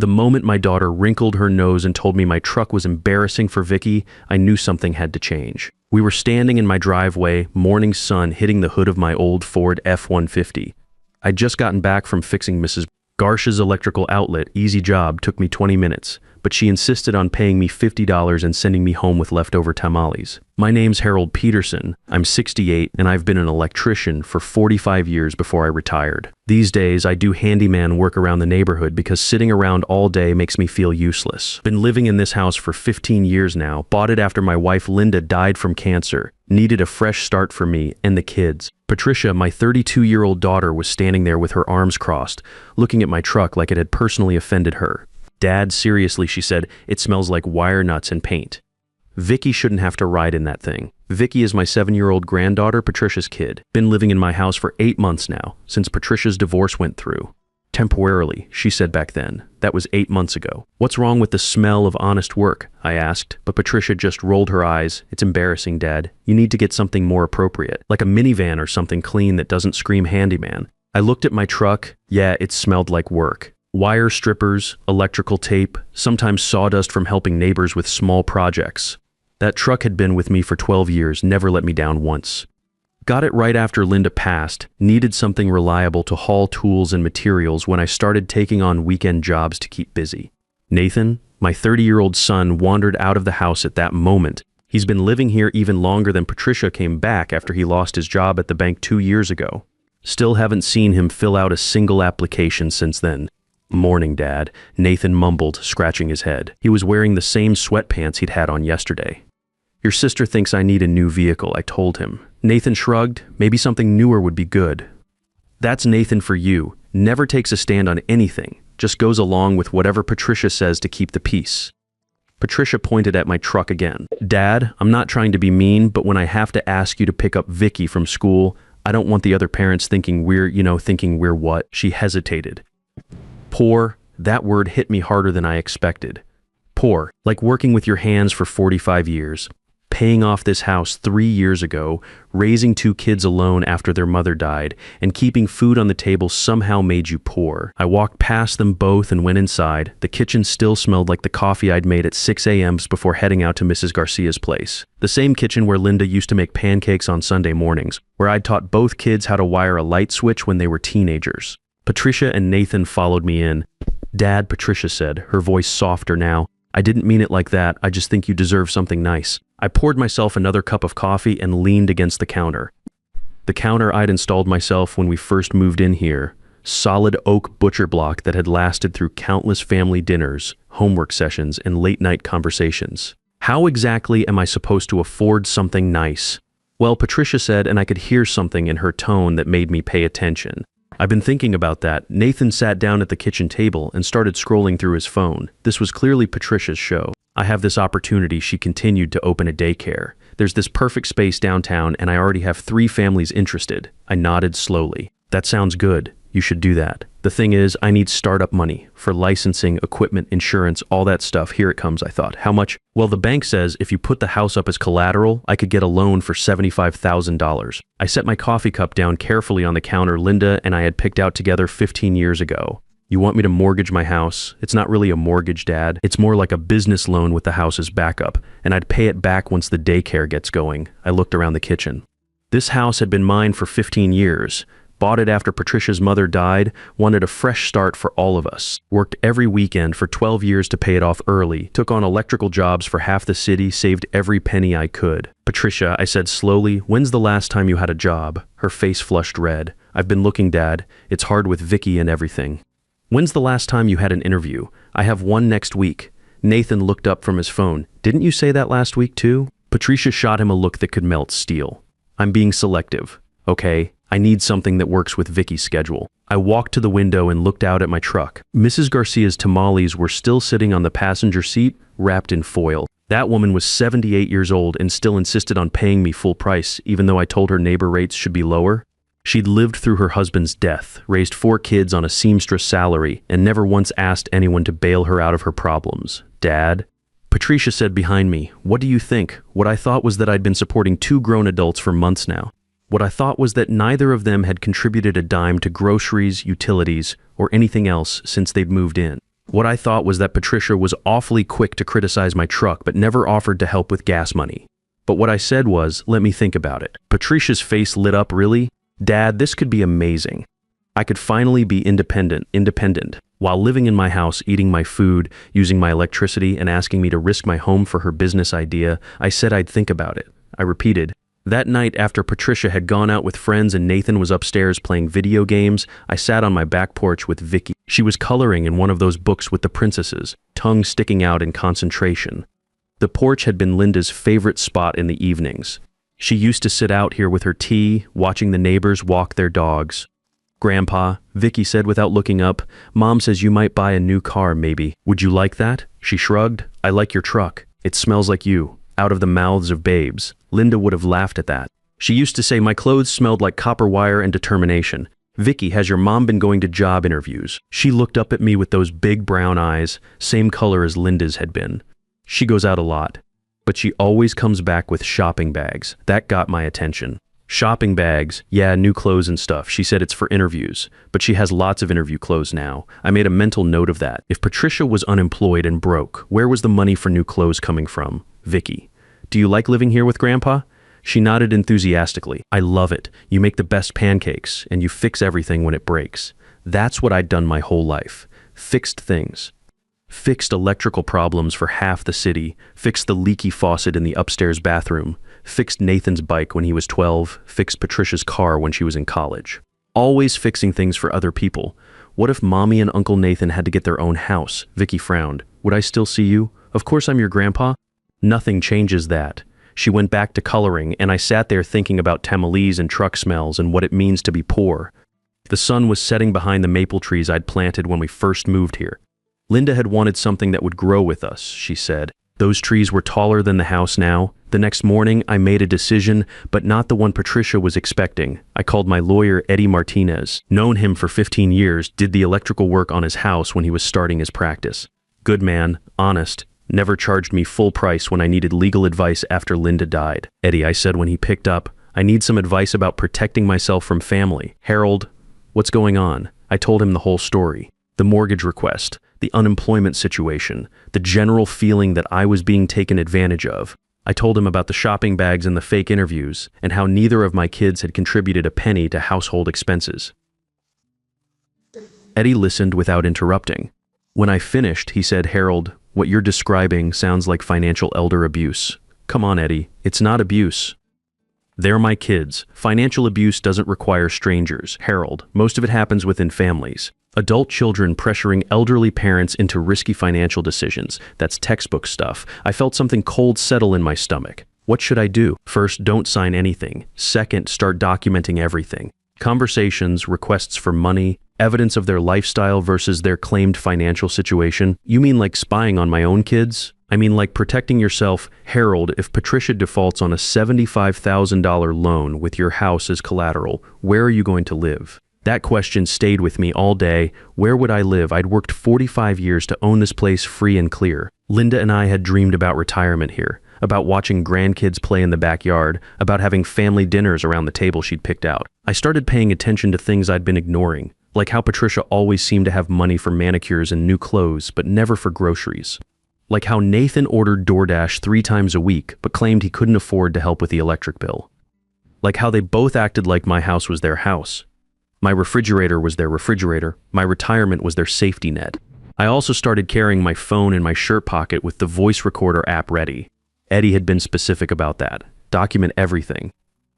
The moment my daughter wrinkled her nose and told me my truck was embarrassing for Vicky, I knew something had to change. We were standing in my driveway, morning sun hitting the hood of my old Ford F-150. I'd just gotten back from fixing Mrs. Garsh's electrical outlet. Easy job, took me 20 minutes, but she insisted on paying me $50 and sending me home with leftover tamales. My name's Harold Peterson. I'm 68 and I've been an electrician for 45 years before I retired. These days, I do handyman work around the neighborhood because sitting around all day makes me feel useless. Been living in this house for 15 years now, bought it after my wife Linda died from cancer. Needed a fresh start for me and the kids. Patricia, my 32-year-old daughter, was standing there with her arms crossed, looking at my truck like it had personally offended her. Dad, seriously, she said, it smells like wire nuts and paint. Vicky shouldn't have to ride in that thing. Vicky is my 7-year-old granddaughter, Patricia's kid. Been living in my house for 8 months now, since Patricia's divorce went through. Temporarily, she said back then. That was 8 months ago. What's wrong with the smell of honest work? I asked, but Patricia just rolled her eyes. It's embarrassing, Dad. You need to get something more appropriate, like a minivan or something clean that doesn't scream handyman. I looked at my truck. Yeah, it smelled like work. Wire strippers, electrical tape, sometimes sawdust from helping neighbors with small projects. That truck had been with me for 12 years, never let me down once. Got it right after Linda passed, needed something reliable to haul tools and materials when I started taking on weekend jobs to keep busy. Nathan, my 30-year-old son, wandered out of the house at that moment. He's been living here even longer than Patricia came back after he lost his job at the bank 2 years ago. Still haven't seen him fill out a single application since then. Morning, Dad, Nathan mumbled, scratching his head. He was wearing the same sweatpants he'd had on yesterday. Your sister thinks I need a new vehicle, I told him. Nathan shrugged. Maybe something newer would be good. That's Nathan for you. Never takes a stand on anything. Just goes along with whatever Patricia says to keep the peace. Patricia pointed at my truck again. Dad, I'm not trying to be mean, but when I have to ask you to pick up Vicky from school, I don't want the other parents thinking we're what? She hesitated. Poor, that word hit me harder than I expected. Poor, like working with your hands for 45 years, paying off this house 3 years ago, raising 2 kids alone after their mother died, and keeping food on the table somehow made you poor. I walked past them both and went inside. The kitchen still smelled like the coffee I'd made at 6 a.m. before heading out to Mrs. Garcia's place. The same kitchen where Linda used to make pancakes on Sunday mornings, where I'd taught both kids how to wire a light switch when they were teenagers. Patricia and Nathan followed me in. Dad, Patricia said, her voice softer now. I didn't mean it like that. I just think you deserve something nice. I poured myself another cup of coffee and leaned against the counter. The counter I'd installed myself when we first moved in here. Solid oak butcher block that had lasted through countless family dinners, homework sessions, and late-night conversations. How exactly am I supposed to afford something nice? Well, Patricia said, and I could hear something in her tone that made me pay attention. I've been thinking about that. Nathan sat down at the kitchen table and started scrolling through his phone. This was clearly Patricia's show. I have this opportunity, she continued, to open a daycare. There's this perfect space downtown and I already have 3 families interested. I nodded slowly. That sounds good. You should do that. The thing is, I need startup money for licensing, equipment, insurance, all that stuff. Here it comes, I thought. How much? Well, the bank says if you put the house up as collateral, I could get a loan for $75,000. I set my coffee cup down carefully on the counter Linda and I had picked out together 15 years ago. You want me to mortgage my house? It's not really a mortgage, Dad. It's more like a business loan with the house as backup, and I'd pay it back once the daycare gets going. I looked around the kitchen. This house had been mine for 15 years. Bought it after Patricia's mother died, wanted a fresh start for all of us. Worked every weekend for 12 years to pay it off early, took on electrical jobs for half the city, saved every penny I could. Patricia, I said slowly, when's the last time you had a job? Her face flushed red. I've been looking, Dad. It's hard with Vicky and everything. When's the last time you had an interview? I have one next week. Nathan looked up from his phone. Didn't you say that last week too? Patricia shot him a look that could melt steel. I'm being selective. Okay, I need something that works with Vicky's schedule. I walked to the window and looked out at my truck. Mrs. Garcia's tamales were still sitting on the passenger seat, wrapped in foil. That woman was 78 years old and still insisted on paying me full price, even though I told her neighbor rates should be lower. She'd lived through her husband's death, raised 4 kids on a seamstress salary, and never once asked anyone to bail her out of her problems. Dad? Patricia said behind me, what do you think? What I thought was that I'd been supporting 2 grown adults for months now. What I thought was that neither of them had contributed a dime to groceries, utilities, or anything else since they'd moved in. What I thought was that Patricia was awfully quick to criticize my truck but never offered to help with gas money. But what I said was, let me think about it. Patricia's face lit up. Really? Dad, this could be amazing. I could finally be independent, while living in my house, eating my food, using my electricity, and asking me to risk my home for her business idea. I said I'd think about it. I repeated. That night, after Patricia had gone out with friends and Nathan was upstairs playing video games, I sat on my back porch with Vicky. She was coloring in one of those books with the princesses, tongue sticking out in concentration. The porch had been Linda's favorite spot in the evenings. She used to sit out here with her tea, watching the neighbors walk their dogs. Grandpa, Vicky said without looking up, Mom says you might buy a new car, maybe. Would you like that? She shrugged. I like your truck. It smells like you. Out of the mouths of babes. Linda would have laughed at that. She used to say my clothes smelled like copper wire and determination. Vicky, has your mom been going to job interviews? She looked up at me with those big brown eyes, same color as Linda's had been. She goes out a lot, but she always comes back with shopping bags. That got my attention. Shopping bags, yeah, new clothes and stuff. She said it's for interviews, but she has lots of interview clothes now. I made a mental note of that. If Patricia was unemployed and broke, where was the money for new clothes coming from? Vicky, do you like living here with Grandpa? She nodded enthusiastically. I love it. You make the best pancakes, and you fix everything when it breaks. That's what I'd done my whole life. Fixed things. Fixed electrical problems for half the city, fixed the leaky faucet in the upstairs bathroom, fixed Nathan's bike when he was 12, fixed Patricia's car when she was in college. Always fixing things for other people. What if Mommy and Uncle Nathan had to get their own house? Vicky frowned. Would I still see you? Of course I'm your grandpa. Nothing changes that. She went back to coloring, and I sat there thinking about Tamales and truck smells and what it means to be poor. The sun was setting behind the maple trees I'd planted when we first moved here. Linda had wanted something that would grow with us, she said. Those trees were taller than the house now. The next morning, I made a decision, but not the one Patricia was expecting. I called my lawyer, Eddie Martinez. Known him for 15 years, did the electrical work on his house when he was starting his practice. Good man, honest, never charged me full price when I needed legal advice after Linda died. Eddie, I said when he picked up, I need some advice about protecting myself from family. Harold, what's going on? I told him the whole story. The mortgage request, the unemployment situation, the general feeling that I was being taken advantage of. I told him about the shopping bags and the fake interviews, and how neither of my kids had contributed a penny to household expenses. Eddie listened without interrupting. When I finished, he said, Harold, what you're describing sounds like financial elder abuse. Come on, Eddie, it's not abuse. They're my kids. Financial abuse doesn't require strangers. Harold, most of it happens within families. Adult children pressuring elderly parents into risky financial decisions. That's textbook stuff. I felt something cold settle in my stomach. What should I do? First, don't sign anything. Second, start documenting everything. Conversations, requests for money, evidence of their lifestyle versus their claimed financial situation. You mean like spying on my own kids? I mean like protecting yourself. Harold, if Patricia defaults on a $75,000 loan with your house as collateral, where are you going to live? That question stayed with me all day. Where would I live? I'd worked 45 years to own this place free and clear. Linda and I had dreamed about retirement here, about watching grandkids play in the backyard, about having family dinners around the table she'd picked out. I started paying attention to things I'd been ignoring, like how Patricia always seemed to have money for manicures and new clothes, but never for groceries. Like how Nathan ordered DoorDash 3 times a week, but claimed he couldn't afford to help with the electric bill. Like how they both acted like my house was their house. My refrigerator was their refrigerator. My retirement was their safety net. I also started carrying my phone in my shirt pocket with the voice recorder app ready. Eddie had been specific about that. Document everything.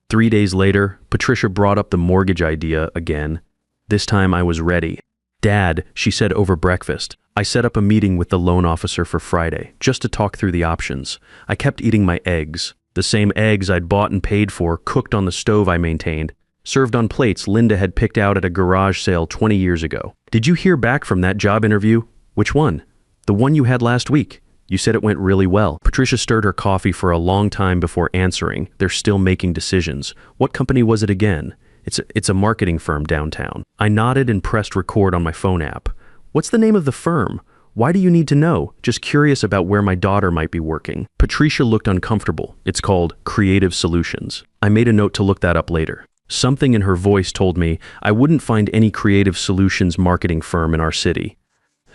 3 days later, Patricia brought up the mortgage idea again. This time I was ready. Dad, she said over breakfast. I set up a meeting with the loan officer for Friday, just to talk through the options. I kept eating my eggs. The same eggs I'd bought and paid for, cooked on the stove I maintained. Served on plates Linda had picked out at a garage sale 20 years ago. Did you hear back from that job interview? Which one? The one you had last week. You said it went really well. Patricia stirred her coffee for a long time before answering. They're still making decisions. What company was it again? It's a marketing firm downtown. I nodded and pressed record on my phone app. What's the name of the firm? Why do you need to know? Just curious about where my daughter might be working. Patricia looked uncomfortable. It's called Creative Solutions. I made a note to look that up later. Something in her voice told me I wouldn't find any Creative Solutions marketing firm in our city.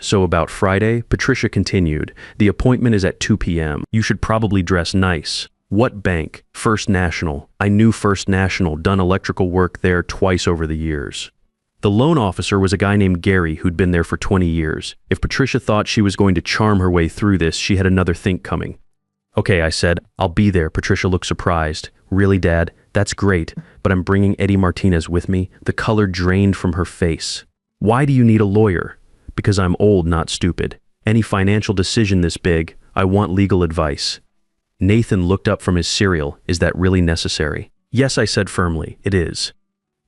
So about Friday, Patricia continued. The appointment is at 2 p.m. You should probably dress nice. What bank? First National. I knew First National, done electrical work there twice over the years. The loan officer was a guy named Gary who'd been there for 20 years. If Patricia thought she was going to charm her way through this, she had another think coming. Okay, I said, I'll be there. Patricia looked surprised. Really, Dad? That's great, but I'm bringing Eddie Martinez with me. The color drained from her face. Why do you need a lawyer? Because I'm old, not stupid. Any financial decision this big, I want legal advice. Nathan looked up from his cereal. Is that really necessary? Yes, I said firmly, it is.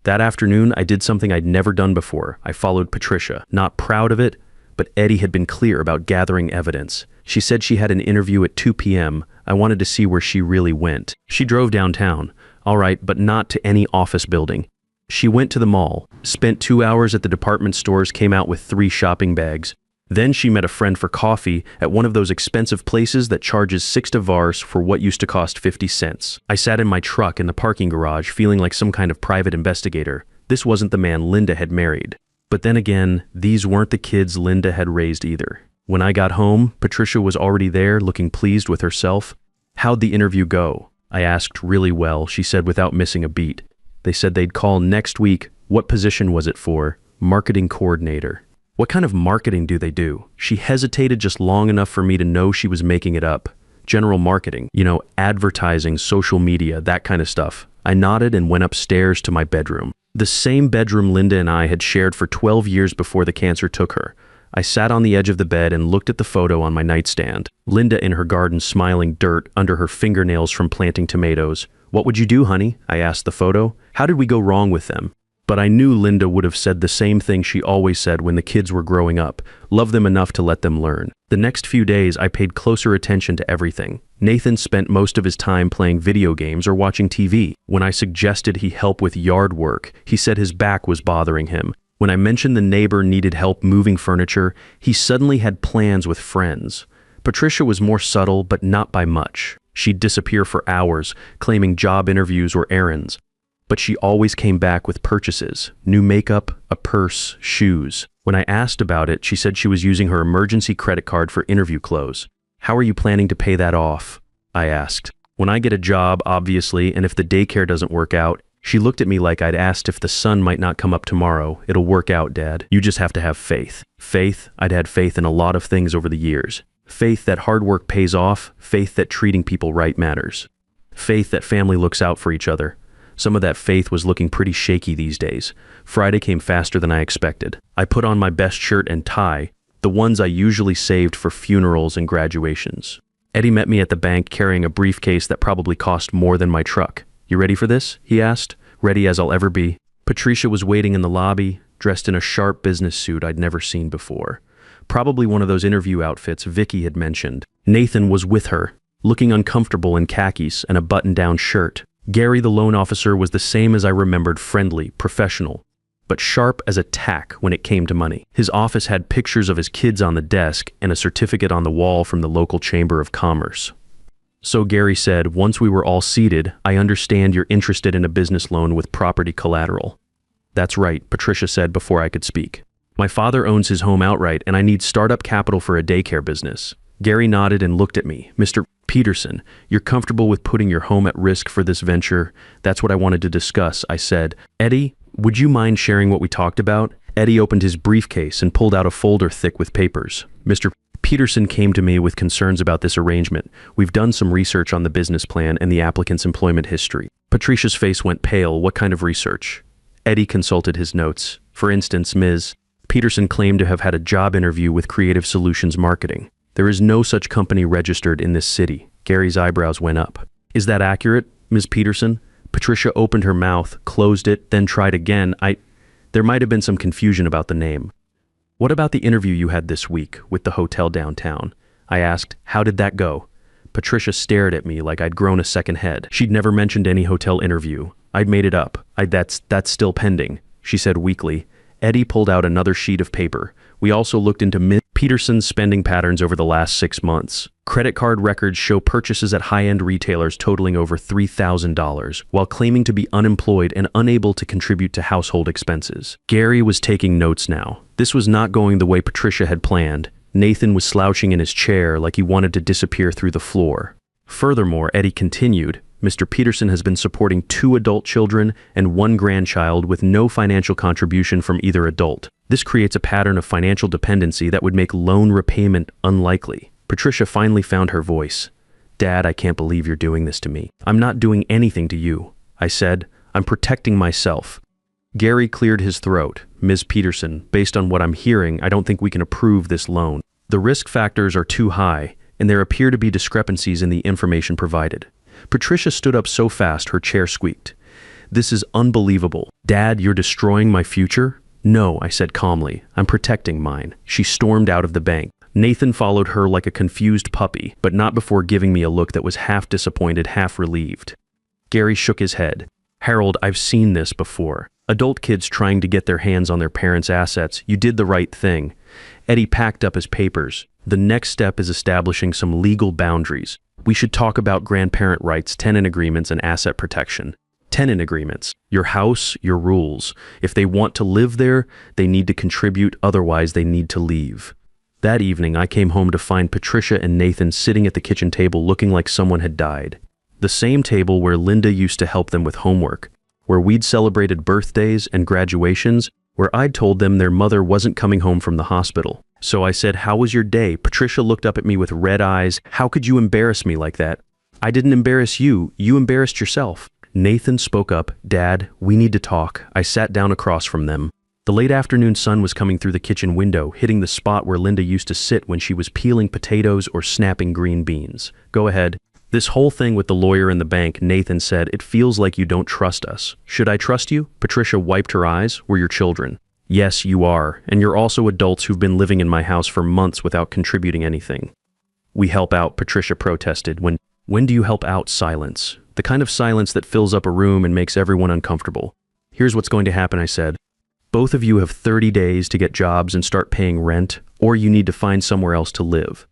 That afternoon, I did something I'd never done before. I followed Patricia, not proud of it, but Eddie had been clear about gathering evidence. She said she had an interview at 2 p.m. I wanted to see where she really went. She drove downtown. All right, but not to any office building. She went to the mall, spent 2 hours at the department stores, came out with 3 shopping bags. Then she met a friend for coffee at one of those expensive places that charges $6 for what used to cost 50 cents. I sat in my truck in the parking garage feeling like some kind of private investigator. This wasn't the man Linda had married. But then again, these weren't the kids Linda had raised either. When I got home, Patricia was already there, looking pleased with herself. How'd the interview go? I asked. Really well, she said without missing a beat. They said they'd call next week. What position was it for? Marketing coordinator. What kind of marketing do they do? She hesitated just long enough for me to know she was making it up. General marketing, advertising, social media, that kind of stuff. I nodded and went upstairs to my bedroom. The same bedroom Linda and I had shared for 12 years before the cancer took her. I sat on the edge of the bed and looked at the photo on my nightstand. Linda in her garden smiling dirt under her fingernails from planting tomatoes. What would you do, honey? I asked the photo. How did we go wrong with them? But I knew Linda would have said the same thing she always said when the kids were growing up. Love them enough to let them learn. The next few days, I paid closer attention to everything. Nathan spent most of his time playing video games or watching TV. When I suggested he help with yard work, he said his back was bothering him. When I mentioned the neighbor needed help moving furniture, he suddenly had plans with friends. Patricia was more subtle, but not by much. She'd disappear for hours, claiming job interviews or errands. But she always came back with purchases, new makeup, a purse, shoes. When I asked about it, she said she was using her emergency credit card for interview clothes. How are you planning to pay that off? I asked. When I get a job, obviously, and if the daycare doesn't work out. She looked at me like I'd asked if the sun might not come up tomorrow. It'll work out, Dad. You just have to have faith. Faith? I'd had faith in a lot of things over the years. Faith that hard work pays off. Faith that treating people right matters. Faith that family looks out for each other. Some of that faith was looking pretty shaky these days. Friday came faster than I expected. I put on my best shirt and tie, the ones I usually saved for funerals and graduations. Eddie met me at the bank carrying a briefcase that probably cost more than my truck. You ready for this? He asked. Ready as I'll ever be. Patricia was waiting in the lobby, dressed in a sharp business suit I'd never seen before. Probably one of those interview outfits Vicky had mentioned. Nathan was with her, looking uncomfortable in khakis and a button-down shirt. Gary, the loan officer, was the same as I remembered, friendly, professional, but sharp as a tack when it came to money. His office had pictures of his kids on the desk and a certificate on the wall from the local Chamber of Commerce. So Gary said, once we were all seated, I understand you're interested in a business loan with property collateral. That's right, Patricia said before I could speak. My father owns his home outright and I need startup capital for a daycare business. Gary nodded and looked at me. Mr. Peterson, you're comfortable with putting your home at risk for this venture? That's what I wanted to discuss, I said. Eddie, would you mind sharing what we talked about? Eddie opened his briefcase and pulled out a folder thick with papers. Mr. Peterson came to me with concerns about this arrangement. We've done some research on the business plan and the applicant's employment history. Patricia's face went pale. What kind of research? Eddie consulted his notes. For instance, Ms. Peterson claimed to have had a job interview with Creative Solutions Marketing. There is no such company registered in this city. Gary's eyebrows went up. Is that accurate, Ms. Peterson? Patricia opened her mouth, closed it, then tried again. There might have been some confusion about the name. What about the interview you had this week with the hotel downtown? I asked. How did that go? Patricia stared at me like I'd grown a second head. She'd never mentioned any hotel interview. I'd made it up. That's still pending, she said weakly. Eddie pulled out another sheet of paper. We also looked into Ms. Peterson's spending patterns over the last 6 months. Credit card records show purchases at high-end retailers totaling over $3,000, while claiming to be unemployed and unable to contribute to household expenses. Gary was taking notes now. This was not going the way Patricia had planned. Nathan was slouching in his chair like he wanted to disappear through the floor. Furthermore, Eddie continued, Mr. Peterson has been supporting 2 adult children and 1 grandchild with no financial contribution from either adult. This creates a pattern of financial dependency that would make loan repayment unlikely. Patricia finally found her voice. Dad, I can't believe you're doing this to me. I'm not doing anything to you. I said, I'm protecting myself. Gary cleared his throat. Ms. Peterson, based on what I'm hearing, I don't think we can approve this loan. The risk factors are too high, and there appear to be discrepancies in the information provided. Patricia stood up so fast her chair squeaked. This is unbelievable. Dad, you're destroying my future? No, I said calmly. I'm protecting mine. She stormed out of the bank. Nathan followed her like a confused puppy, but not before giving me a look that was half disappointed, half relieved. Gary shook his head. Harold, I've seen this before. Adult kids trying to get their hands on their parents' assets. You did the right thing. Eddie packed up his papers. The next step is establishing some legal boundaries. We should talk about grandparent rights, tenant agreements, and asset protection. Tenant agreements. Your house, your rules. If they want to live there, they need to contribute, otherwise they need to leave. That evening, I came home to find Patricia and Nathan sitting at the kitchen table looking like someone had died. The same table where Linda used to help them with homework, where we'd celebrated birthdays and graduations, where I'd told them their mother wasn't coming home from the hospital. So I said, how was your day? Patricia looked up at me with red eyes. How could you embarrass me like that? I didn't embarrass you. You embarrassed yourself. Nathan spoke up. Dad, we need to talk. I sat down across from them. The late afternoon sun was coming through the kitchen window, hitting the spot where Linda used to sit when she was peeling potatoes or snapping green beans. Go ahead. This whole thing with the lawyer and the bank, Nathan said, it feels like you don't trust us. Should I trust you? Patricia wiped her eyes. We're your children. Yes, you are. And you're also adults who've been living in my house for months without contributing anything. We help out, Patricia protested. When do you help out? Silence. The kind of silence that fills up a room and makes everyone uncomfortable. Here's what's going to happen, I said. Both of you have 30 days to get jobs and start paying rent, or you need to find somewhere else to live.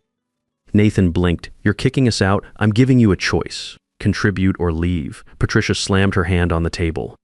Nathan blinked. You're kicking us out? I'm giving you a choice. Contribute or leave. Patricia slammed her hand on the table.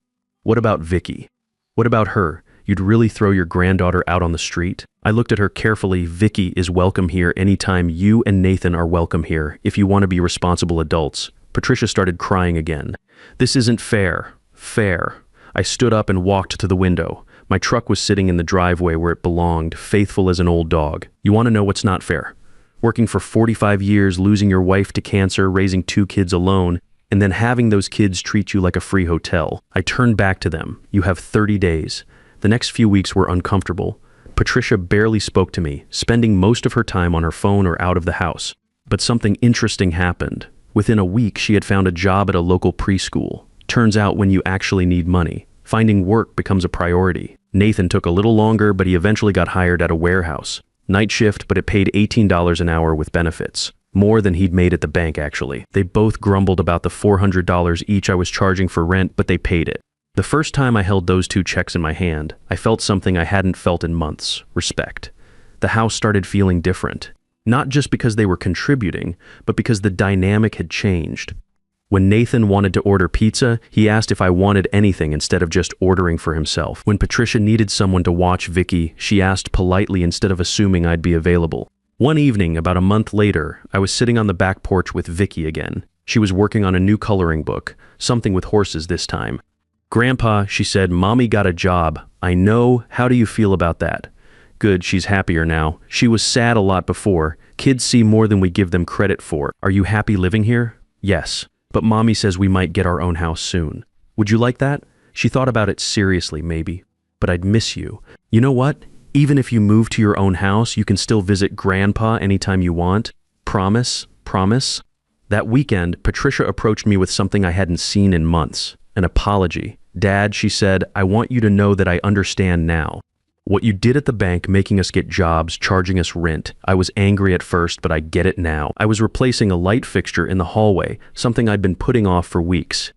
What about Vicky? What about her? You'd really throw your granddaughter out on the street? I looked at her carefully. Vicky is welcome here anytime. You and Nathan are welcome here, if you want to be responsible adults. Patricia started crying again. This isn't fair. Fair. I stood up and walked to the window. My truck was sitting in the driveway where it belonged, faithful as an old dog. You want to know what's not fair? Working for 45 years, losing your wife to cancer, raising 2 kids alone, and then having those kids treat you like a free hotel. I turned back to them. You have 30 days. The next few weeks were uncomfortable. Patricia barely spoke to me, spending most of her time on her phone or out of the house. But something interesting happened. Within a week, she had found a job at a local preschool. Turns out when you actually need money, finding work becomes a priority. Nathan took a little longer, but he eventually got hired at a warehouse. Night shift, but it paid $18 an hour with benefits. More than he'd made at the bank, actually. They both grumbled about the $400 each I was charging for rent, but they paid it. The first time I held those 2 checks in my hand, I felt something I hadn't felt in months: respect. The house started feeling different. Not just because they were contributing, but because the dynamic had changed. When Nathan wanted to order pizza, he asked if I wanted anything instead of just ordering for himself. When Patricia needed someone to watch Vicky, she asked politely instead of assuming I'd be available. One evening, about a month later, I was sitting on the back porch with Vicky again. She was working on a new coloring book, something with horses this time. Grandpa, she said, Mommy got a job. I know. How do you feel about that? Good, she's happier now. She was sad a lot before. Kids see more than we give them credit for. Are you happy living here? Yes. But Mommy says we might get our own house soon. Would you like that? She thought about it seriously, maybe. But I'd miss you. You know what? Even if you move to your own house, you can still visit Grandpa anytime you want. Promise? Promise? That weekend, Patricia approached me with something I hadn't seen in months. An apology. Dad, she said, I want you to know that I understand now. What you did at the bank, making us get jobs, charging us rent. I was angry at first, but I get it now. I was replacing a light fixture in the hallway, something I'd been putting off for weeks.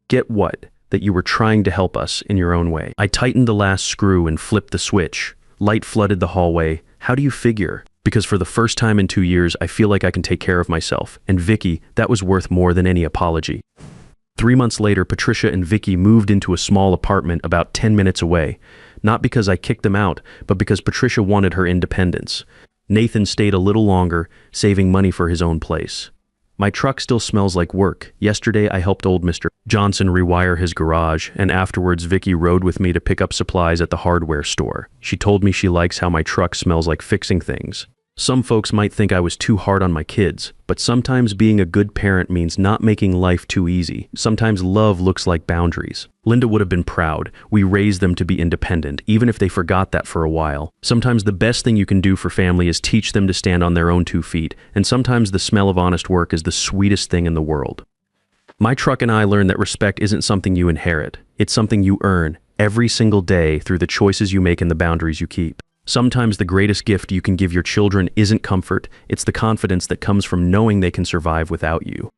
Get what? That you were trying to help us in your own way. I tightened the last screw and flipped the switch. Light flooded the hallway. How do you figure? Because for the first time in 2 years, I feel like I can take care of myself. And Vicky, that was worth more than any apology. 3 months later, Patricia and Vicky moved into a small apartment about 10 minutes away. Not because I kicked them out, but because Patricia wanted her independence. Nathan stayed a little longer, saving money for his own place. My truck still smells like work. Yesterday, I helped old Mr. Johnson rewire his garage, and afterwards Vicky rode with me to pick up supplies at the hardware store. She told me she likes how my truck smells like fixing things. Some folks might think I was too hard on my kids, but sometimes being a good parent means not making life too easy. Sometimes love looks like boundaries. Linda would have been proud. We raised them to be independent, even if they forgot that for a while. Sometimes the best thing you can do for family is teach them to stand on their own 2 feet, and sometimes the smell of honest work is the sweetest thing in the world. My truck and I learned that respect isn't something you inherit. It's something you earn every single day through the choices you make and the boundaries you keep. Sometimes the greatest gift you can give your children isn't comfort, it's the confidence that comes from knowing they can survive without you.